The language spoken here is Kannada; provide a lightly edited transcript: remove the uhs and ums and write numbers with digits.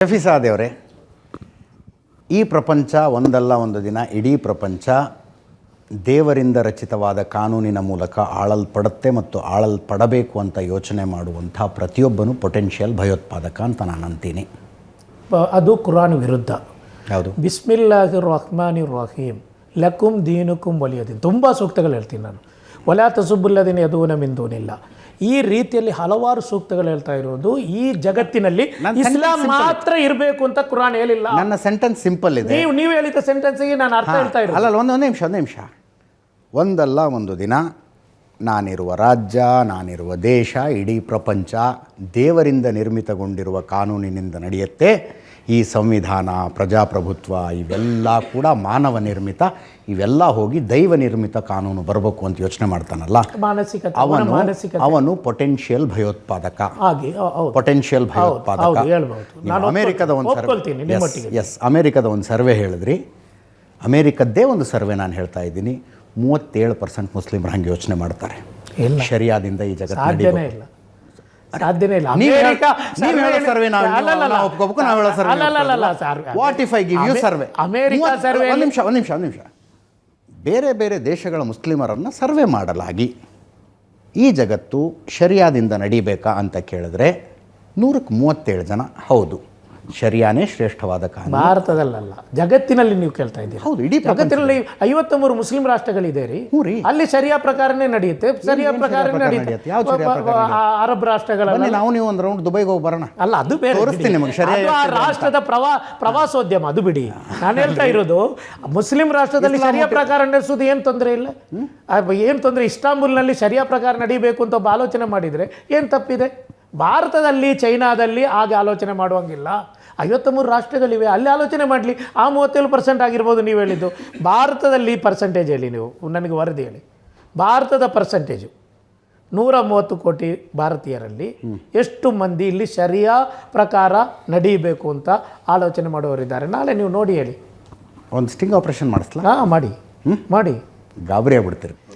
ಶಫೀಸಾದೇವರೇ, ಈ ಪ್ರಪಂಚ ಒಂದಲ್ಲ ಒಂದು ದಿನ ಇಡೀ ಪ್ರಪಂಚ ದೇವರಿಂದ ರಚಿತವಾದ ಕಾನೂನಿನ ಮೂಲಕ ಆಳಲ್ಪಡುತ್ತೆ ಮತ್ತು ಆಳಲ್ಪಡಬೇಕು ಅಂತ ಯೋಚನೆ ಮಾಡುವಂಥ ಪ್ರತಿಯೊಬ್ಬನು ಪೊಟೆನ್ಷಿಯಲ್ ಭಯೋತ್ಪಾದಕ ಅಂತ ನಾನು ಅಂತೀನಿ. ಅದು ಕುರಾನ್ ವಿರುದ್ಧ. ಯಾವುದು? ಬಿಸ್ಮಿಲ್ಲಾಹಿರ್ ರಹ್ಮಾನಿರ್ ರಹೀಮ್ ಲಕುಂ ದೀನುಕುಂ ವಲಿಯದೀನ್. ತುಂಬ ಸೂಕ್ತಗಳು ಹೇಳ್ತೀನಿ ನಾನು. ವಲಾ ತಸುಬುಲ್ಲದಿನ ಯದೂನ ಮಿನ್ ದೂನಿಲ್ಲ. ಈ ರೀತಿಯಲ್ಲಿ ಹಲವಾರು ಸೂಕ್ತಗಳು ಹೇಳ್ತಾ ಇರೋದು ಈ ಜಗತ್ತಿನಲ್ಲಿ ಇಸ್ಲಾಂ ಮಾತ್ರ ಇರಬೇಕು ಅಂತ ಕುರಾನ್ ಹೇಳಿಲ್ಲ. ನನ್ನ ಸೆಂಟೆನ್ಸ್ ಸಿಂಪಲ್ ಇದೆ. ನೀವು ಹೇಳಿದ ಸೆಂಟೆನ್ಸ್ಗೆ ನಾನು ಅರ್ಥ ಹೇಳ್ತಾ ಇರೋದು. ಅಲ್ಲ, ಒಂದು ನಿಮಿಷ. ಒಂದಲ್ಲ ಒಂದು ದಿನ ನಾನಿರುವ ರಾಜ್ಯ, ನಾನಿರುವ ದೇಶ, ಇಡೀ ಪ್ರಪಂಚ ದೇವರಿಂದ ನಿರ್ಮಿತಗೊಂಡಿರುವ ಕಾನೂನಿನಿಂದ ನಡೆಯುತ್ತೆ. ಈ ಸಂವಿಧಾನ, ಪ್ರಜಾಪ್ರಭುತ್ವ ಇವೆಲ್ಲ ಕೂಡ ಮಾನವ ನಿರ್ಮಿತ. ಇವೆಲ್ಲ ಹೋಗಿ ದೈವ ನಿರ್ಮಿತ ಕಾನೂನು ಬರಬೇಕು ಅಂತ ಯೋಚನೆ ಮಾಡ್ತಾನಲ್ಲ, ಅವನು ಪೊಟೆನ್ಷಿಯಲ್ ಭಯೋತ್ಪಾದಕ. ಪೊಟೆನ್ಷಿಯಲ್ ಭಯೋತ್ಪಾದಕ. ಅಮೆರಿಕದ ಒಂದು ಅಮೆರಿಕದ ಒಂದು ಸರ್ವೆ ಹೇಳಿದ್ರಿ. ಅಮೆರಿಕದ್ದೇ ಒಂದು ಸರ್ವೆ ನಾನು ಹೇಳ್ತಾ ಇದ್ದೀನಿ. 37% ಮುಸ್ಲಿಮರು ಹಂಗೆ ಯೋಚನೆ ಮಾಡ್ತಾರೆ. ಶರಿಯಾದಿಂದ ಈ ಜಗತ್ತು ಸಾಧ್ಯನೇ ಇಲ್ಲ. ಒಂದು ನಿಮಿಷ. ಬೇರೆ ಬೇರೆ ದೇಶಗಳ ಮುಸ್ಲಿಮರನ್ನು ಸರ್ವೆ ಮಾಡಲಾಗಿ ಈ ಜಗತ್ತು ಶರಿಯಾದಿಂದ ನಡಿಬೇಕಾ ಅಂತ ಕೇಳಿದ್ರೆ 137 ಜನ ಹೌದು, ಶರಿಯಾನೇ ಶ್ರೇಷ್ಠವಾದ ಕಾನೂನು. ಭಾರತದಲ್ಲ, ಜಗತ್ತಿನಲ್ಲಿ ನೀವು ಕೇಳ್ತಾ ಇದ್ದೀರಿ. ಹೌದು, ಇಡೀ ಜಗತ್ತಿನಲ್ಲಿ 53 ಮುಸ್ಲಿಂ ರಾಷ್ಟ್ರಗಳಿದೆ ರೀ. ಅಲ್ಲಿ ಶರಿಯಾ ಪ್ರಕಾರನೇ ನಡೆಯುತ್ತೆ. ಶರಿಯಾ ಪ್ರಕಾರ ನಡೆಯುತ್ತೆ. ಅರಬ್ ರಾಷ್ಟ್ರಗಳಲ್ಲಿ ನೀವು ಒಂದು ರೌಂಡ್ ದುಬೈಗೆ ಹೋಗಿ ಬರೋಣ. ಅಲ್ಲ, ಅದು ಬೇರೆ. ತೋರಿಸ್ತೀನಿ ನಿಮಗೆ. ಶರಿಯಾ ರಾಷ್ಟ್ರದ ಪ್ರವಾಸೋದ್ಯಮ ಅದು ಬಿಡಿ. ನಾನು ಹೇಳ್ತಾ ಇರೋದು ಮುಸ್ಲಿಂ ರಾಷ್ಟ್ರದಲ್ಲಿ ಶರಿಯಾ ಪ್ರಕಾರ ನಡೆಸೋದು ಏನು ತೊಂದರೆ ಇಲ್ಲ. ಏನು ತೊಂದರೆ? ಇಸ್ತಾಂಬುಲ್ನಲ್ಲಿ ಶರಿಯಾ ಪ್ರಕಾರ ನಡೀಬೇಕು ಅಂತ ಒಬ್ಬ ಆಲೋಚನೆ ಮಾಡಿದರೆ ಏನು ತಪ್ಪಿದೆ? ಭಾರತದಲ್ಲಿ, ಚೈನಾದಲ್ಲಿ ಹಾಗೆ ಆಲೋಚನೆ ಮಾಡುವಂಗಿಲ್ಲ. 53 ರಾಷ್ಟ್ರಗಳಿವೆ, ಅಲ್ಲಿ ಆಲೋಚನೆ ಮಾಡಲಿ. ಆ 37% ಆಗಿರ್ಬೋದು ನೀವು ಹೇಳಿದ್ದು. ಭಾರತದಲ್ಲಿ ಪರ್ಸೆಂಟೇಜ್ ಹೇಳಿ, ನೀವು ನನಗೆ ವರದಿ ಹೇಳಿ. ಭಾರತದ ಪರ್ಸೆಂಟೇಜು 130 ಕೋಟಿ ಭಾರತೀಯರಲ್ಲಿ ಎಷ್ಟು ಮಂದಿ ಇಲ್ಲಿ ಶರಿಯಾ ಪ್ರಕಾರ ನಡೀಬೇಕು ಅಂತ ಆಲೋಚನೆ ಮಾಡುವವರಿದ್ದಾರೆ? ನಾಳೆ ನೀವು ನೋಡಿ ಹೇಳಿ. ಒಂದು ಸ್ಟಿಂಗ್ ಆಪರೇಷನ್ ಮಾಡಿಸ್ಲಾ? ಮಾಡಿ ಗಾಬರಿ ಆಗ್ಬಿಡ್ತೀರಿ.